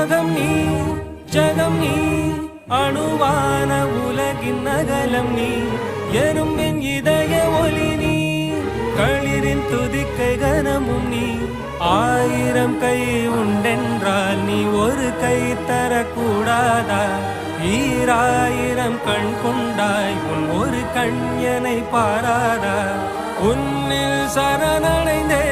யோகம் நீ ஜகம் நீ அணுவான உலகின் நகலம் நீ எறும்பின் இதய ஒளி நீ களிரின் துதிக்கை கனமும் நீ ஆயிரம் கை உண்டென்றால் நீ ஒரு கை தரக்கூடாதா ஈராயிரம் கண் கொண்டாய் உன் ஒரு கண் எனை பாராதா உன்னில் சரணடைந்தே